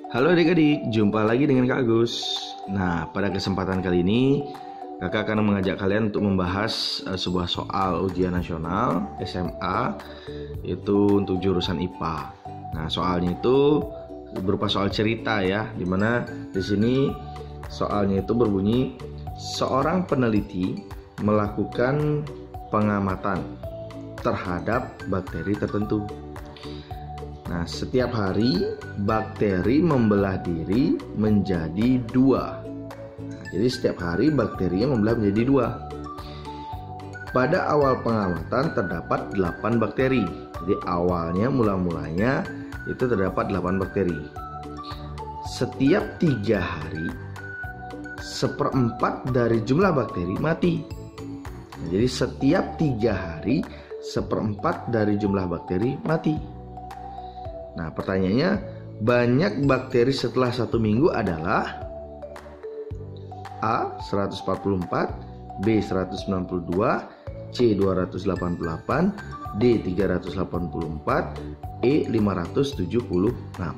Halo adik-adik, jumpa lagi dengan Kak Agus. Nah, pada kesempatan kali ini Kakak akan mengajak kalian untuk membahas sebuah soal ujian nasional SMA, itu untuk jurusan IPA. Nah, soalnya itu berupa soal cerita ya, dimana di sini soalnya itu berbunyi seorang peneliti melakukan pengamatan terhadap bakteri tertentu. Nah, setiap hari bakteri membelah diri menjadi dua. Nah, jadi setiap hari bakterinya membelah menjadi dua. Pada awal pengamatan terdapat 8 bakteri. Jadi awalnya mulanya itu terdapat 8 bakteri. Setiap 3 hari 1/4 dari jumlah bakteri mati. Nah, jadi setiap 3 hari 1/4 dari jumlah bakteri mati. Nah, pertanyaannya, banyak bakteri setelah 1 minggu adalah A. 144, B. 192, C. 288, D. 384, E. 576. Nah,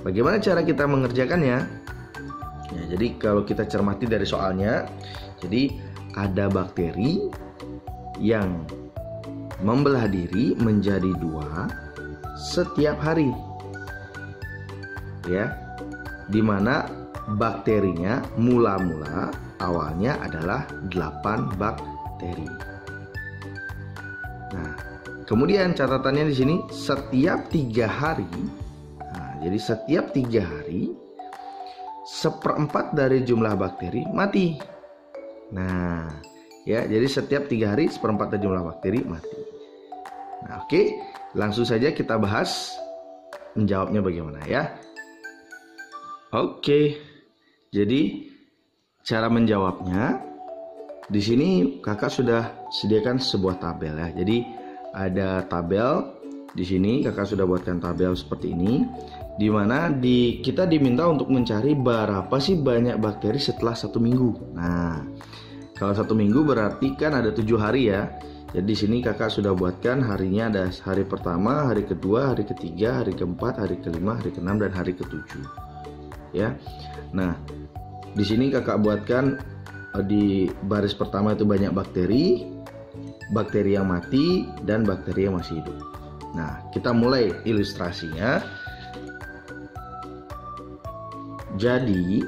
bagaimana cara kita mengerjakannya? Ya, jadi kalau kita cermati dari soalnya, jadi ada bakteri yang membelah diri menjadi dua setiap hari, ya, dimana bakterinya mula-mula awalnya adalah 8 bakteri. Nah, kemudian catatannya di sini setiap 3 hari. Nah, jadi setiap 3 hari 1/4 dari jumlah bakteri mati. Nah, ya, jadi setiap 3 hari 1/4 dari jumlah bakteri mati. Nah, oke, langsung saja kita bahas menjawabnya bagaimana ya. Oke, jadi cara menjawabnya di sini kakak sudah sediakan sebuah tabel ya. Jadi ada tabel di sini, kakak sudah buatkan tabel seperti ini, di mana kita diminta untuk mencari berapa sih banyak bakteri setelah 1 minggu. Nah, kalau 1 minggu berarti kan ada 7 hari ya. Jadi di sini kakak sudah buatkan harinya, ada hari pertama, hari kedua, hari ketiga, hari keempat, hari kelima, hari keenam, dan hari ketujuh. Ya. Nah, di sini kakak buatkan di baris pertama itu banyak bakteri, bakteri yang mati, dan bakteri yang masih hidup. Nah, kita mulai ilustrasinya. Jadi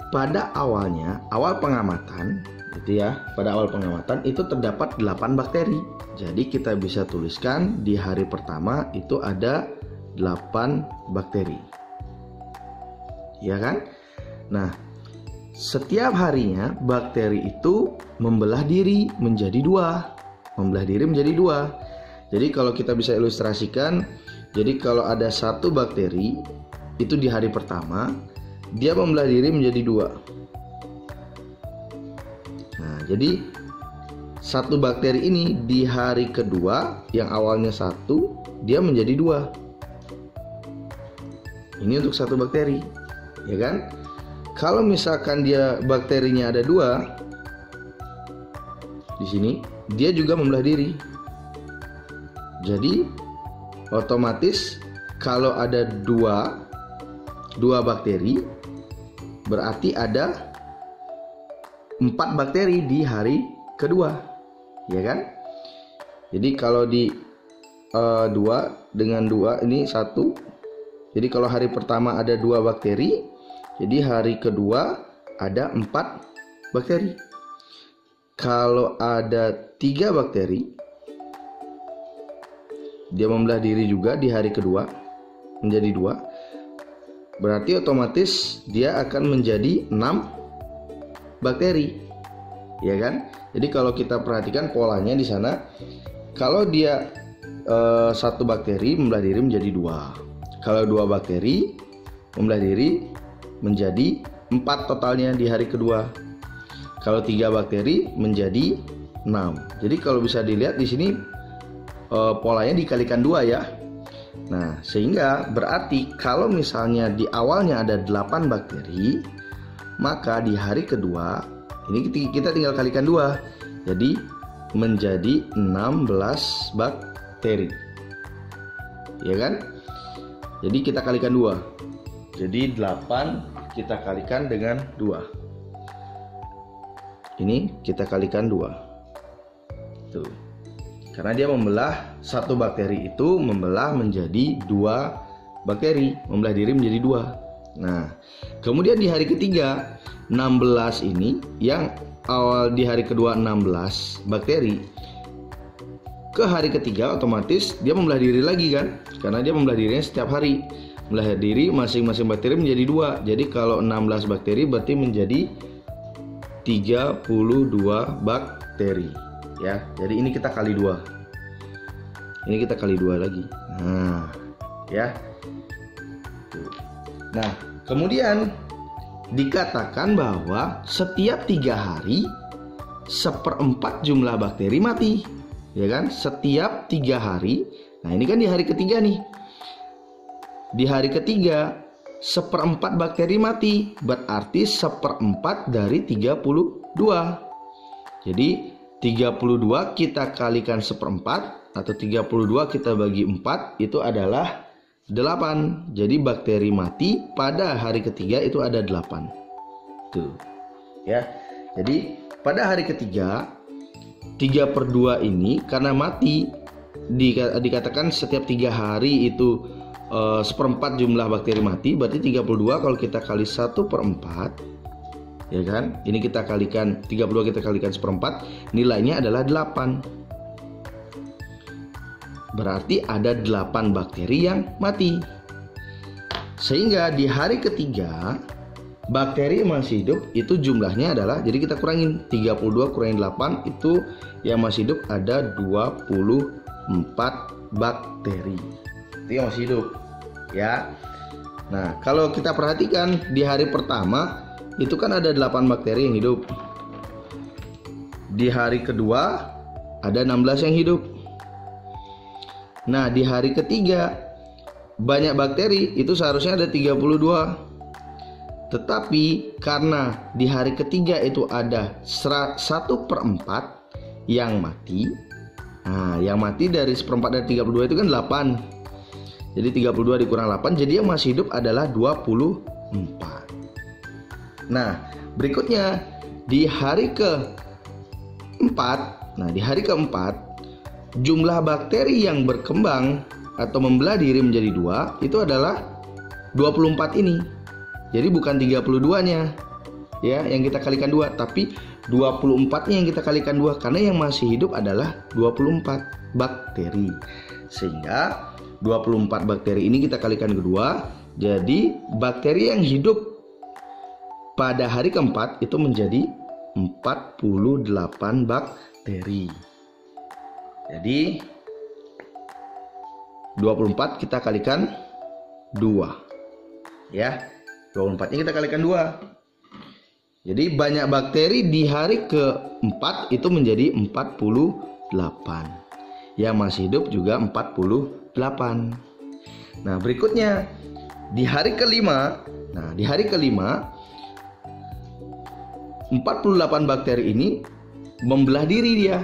pada awal pengamatan, gitu ya, pada awal pengamatan itu terdapat 8 bakteri. Jadi kita bisa tuliskan di hari pertama itu ada 8 bakteri. Ya kan? Nah, setiap harinya bakteri itu membelah diri menjadi dua. Membelah diri menjadi dua. Jadi kalau kita bisa ilustrasikan, jadi kalau ada 1 bakteri itu di hari pertama, dia membelah diri menjadi 2. Nah, jadi 1 bakteri ini di hari kedua yang awalnya 1, dia menjadi 2. Ini untuk 1 bakteri, ya kan? Kalau misalkan dia bakterinya ada 2, di sini dia juga membelah diri. Jadi otomatis kalau ada 2 bakteri, berarti ada 4 bakteri di hari kedua, ya kan? Jadi kalau di 2 dengan 2 ini 1. Jadi kalau hari pertama ada 2 bakteri, jadi hari kedua ada 4 bakteri. Kalau ada 3 bakteri, dia membelah diri juga di hari kedua menjadi 2. Berarti otomatis dia akan menjadi 6 bakteri, ya kan? Jadi kalau kita perhatikan polanya di sana, kalau dia 1 bakteri membelah diri menjadi 2, kalau 2 bakteri membelah diri menjadi 4 totalnya di hari kedua, kalau 3 bakteri menjadi 6. Jadi kalau bisa dilihat di sini polanya dikalikan 2 ya. Nah, sehingga berarti kalau misalnya di awalnya ada 8 bakteri, maka di hari kedua ini kita tinggal kalikan 2. Jadi menjadi 16 bakteri. Ya kan? Jadi kita kalikan 2. Jadi 8 kita kalikan dengan 2. Ini kita kalikan 2. Tuh. Karena dia membelah satu bakteri itu membelah menjadi 2 bakteri, membelah diri menjadi 2. Nah, kemudian di hari ketiga 16 ini yang awal di hari kedua 16 bakteri, ke hari ketiga otomatis dia membelah diri lagi kan, karena dia membelah dirinya setiap hari, membelah diri masing-masing bakteri menjadi 2. Jadi kalau 16 bakteri berarti menjadi 32 bakteri ya. Jadi ini kita kali 2. Ini kita kali 2 lagi. Nah, ya. Nah, kemudian dikatakan bahwa setiap 3 hari 1/4 jumlah bakteri mati, ya kan? Setiap 3 hari. Nah, ini kan di hari ketiga nih. Di hari ketiga 1/4 bakteri mati, berarti 1/4 dari 32. Jadi 32 kita kalikan 1/4 atau 32 kita bagi 4 itu adalah 8. Jadi bakteri mati pada hari ketiga itu ada 8. Tuh. Ya. Jadi pada hari ketiga 3/2 ini karena mati dikatakan setiap 3 hari itu 1/4 jumlah bakteri mati, berarti 32 kalau kita kali 1/4, ya kan? Ini kita kalikan 32 kita kalikan 1/4, nilainya adalah 8. Berarti ada 8 bakteri yang mati. Sehingga di hari ketiga bakteri yang masih hidup itu jumlahnya adalah, jadi kita kurangin 32 kurangin 8 itu yang masih hidup ada 24 bakteri. Itu yang masih hidup ya. Nah, kalau kita perhatikan di hari pertama itu kan ada 8 bakteri yang hidup. Di hari kedua ada 16 yang hidup. Nah, di hari ketiga banyak bakteri itu seharusnya ada 32. Tetapi karena di hari ketiga itu ada 1/4 yang mati. Nah, yang mati dari 1/4 dari 32 itu kan 8. Jadi 32 dikurang 8, jadi yang masih hidup adalah 24. Nah, berikutnya di hari keempat. Nah, di hari keempat jumlah bakteri yang berkembang atau membelah diri menjadi 2 itu adalah 24 ini. Jadi bukan 32-nya ya yang kita kalikan 2, tapi 24-nya yang kita kalikan 2 karena yang masih hidup adalah 24 bakteri. Sehingga 24 bakteri ini kita kalikan kedua, jadi bakteri yang hidup pada hari keempat itu menjadi 48 bakteri. Jadi 24 kita kalikan 2. Ya. 24-nya kita kalikan 2. Jadi banyak bakteri di hari keempat itu menjadi 48. Yang masih hidup juga 48. Nah, berikutnya di hari kelima. Nah, di hari kelima 48 bakteri ini membelah diri dia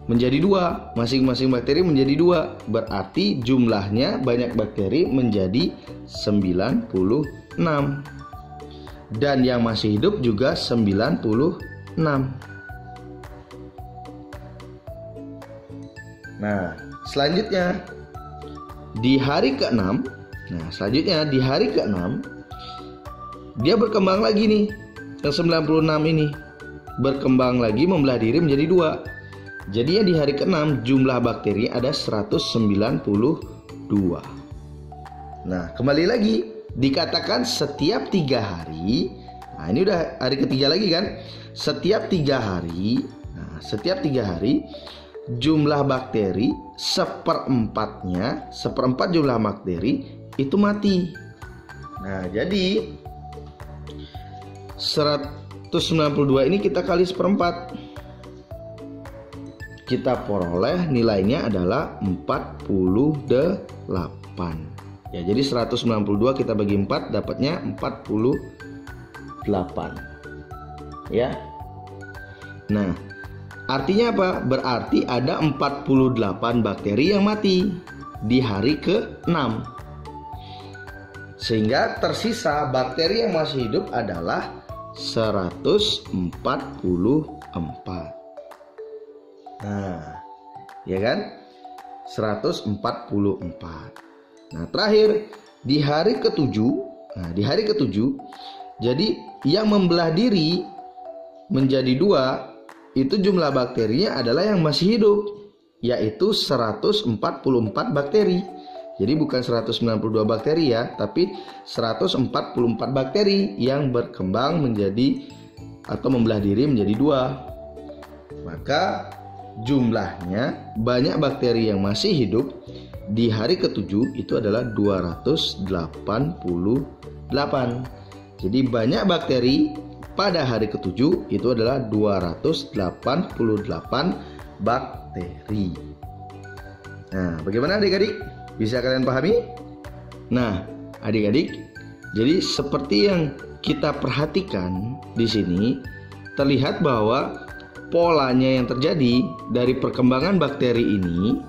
menjadi 2. Masing-masing bakteri menjadi 2. Berarti jumlahnya banyak bakteri menjadi 96. Dan yang masih hidup juga 96. Nah, selanjutnya di hari ke-6. Nah, selanjutnya di hari ke-6 dia berkembang lagi nih. Yang 96 ini berkembang lagi membelah diri menjadi 2. Jadinya di hari ke-6 jumlah bakteri ada 192. Nah, kembali lagi dikatakan setiap 3 hari. Nah, ini udah hari ketiga lagi kan? Setiap 3 hari. Nah, setiap 3 hari jumlah bakteri 1/4 jumlah bakteri itu mati. Nah, jadi 192 ini kita kali 1/4. Kita peroleh nilainya adalah 48. Ya, jadi 192 kita bagi 4 dapatnya 48. Ya. Nah, artinya apa? Berarti ada 48 bakteri yang mati di hari ke-6. Sehingga tersisa bakteri yang masih hidup adalah 144. Nah, ya kan? 144. Nah, terakhir di hari ke-7. Nah, di hari ke-7, jadi yang membelah diri menjadi 2, itu jumlah bakterinya adalah yang masih hidup, yaitu 144 bakteri. Jadi bukan 192 bakteri ya, tapi 144 bakteri yang berkembang menjadi atau membelah diri menjadi 2. Maka jumlahnya banyak bakteri yang masih hidup di hari ke-7 itu adalah 288. Jadi banyak bakteri pada hari ke-7 itu adalah 288 bakteri. Nah, bagaimana adik-adik? Bisa kalian pahami? Nah, adik-adik, jadi seperti yang kita perhatikan di sini, terlihat bahwa polanya yang terjadi dari perkembangan bakteri ini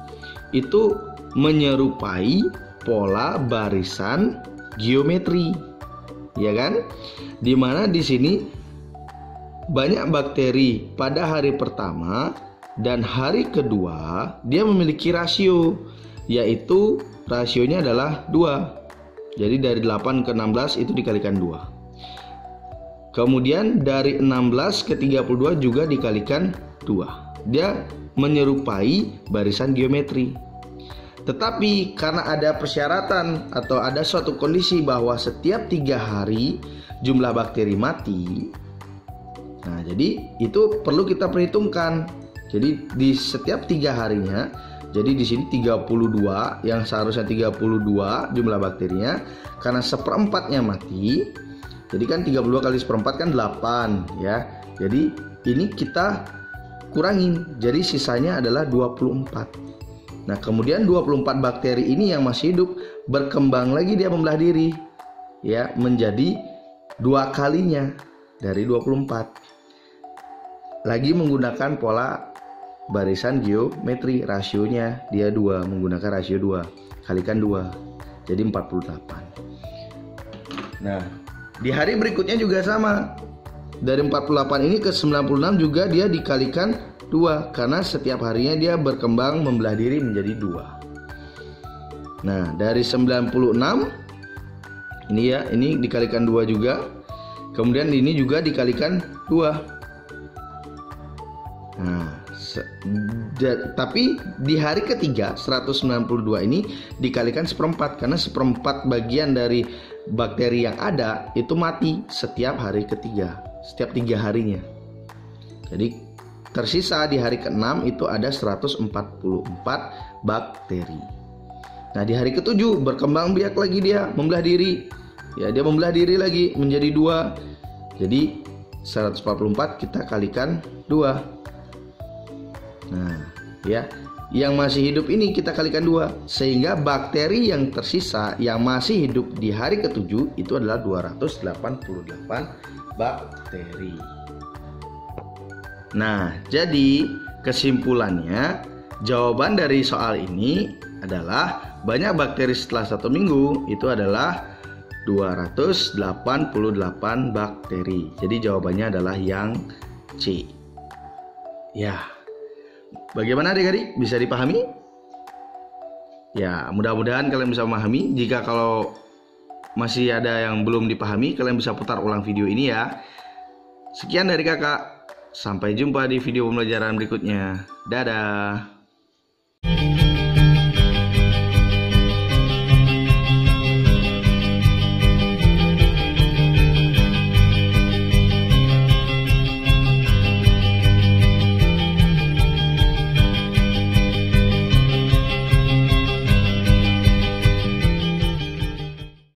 itu menyerupai pola barisan geometri, ya kan? Dimana di sini banyak bakteri pada hari pertama dan hari kedua dia memiliki rasio, yaitu rasionya adalah 2. Jadi dari 8 ke 16 itu dikalikan 2. Kemudian dari 16 ke 32 juga dikalikan 2. Dia menyerupai barisan geometri. Tetapi karena ada persyaratan atau ada suatu kondisi bahwa setiap 3 hari jumlah bakteri mati. Nah, jadi itu perlu kita perhitungkan. Jadi di setiap 3 harinya, jadi di sini 32 yang seharusnya 32 jumlah bakterinya, karena seperempatnya mati. Jadi kan 32 kali seperempat kan 8 ya. Jadi ini kita kurangin. Jadi sisanya adalah 24. Nah, kemudian 24 bakteri ini yang masih hidup berkembang lagi, dia membelah diri ya menjadi 2 kalinya dari 24. Lagi menggunakan pola barisan geometri, rasionya dia 2, menggunakan rasio 2, kalikan 2, jadi 48. Nah, di hari berikutnya juga sama. Dari 48 ini ke 96 juga dia dikalikan 2, karena setiap harinya dia berkembang membelah diri menjadi 2. Nah, dari 96 ini ya, ini dikalikan 2 juga. Kemudian ini juga dikalikan 2. Nah, tapi di hari ketiga 192 ini dikalikan seperempat, karena seperempat bagian dari bakteri yang ada itu mati setiap hari ketiga, setiap 3 harinya. Jadi tersisa di hari ke-6 itu ada 144 bakteri. Nah, di hari ke-7 berkembang biak lagi, dia membelah diri. Ya, dia membelah diri lagi menjadi 2. Jadi 144 kita kalikan 2. Nah, ya, yang masih hidup ini kita kalikan 2, sehingga bakteri yang tersisa yang masih hidup di hari ke-7 itu adalah 288 bakteri. Nah, jadi kesimpulannya, jawaban dari soal ini adalah banyak bakteri setelah 1 minggu itu adalah 288 bakteri. Jadi jawabannya adalah yang C. Ya. Bagaimana adik-adik? Bisa dipahami? Ya, mudah-mudahan kalian bisa memahami. Jika kalau masih ada yang belum dipahami, kalian bisa putar ulang video ini ya. Sekian dari kakak. Sampai jumpa di video pembelajaran berikutnya. Dadah.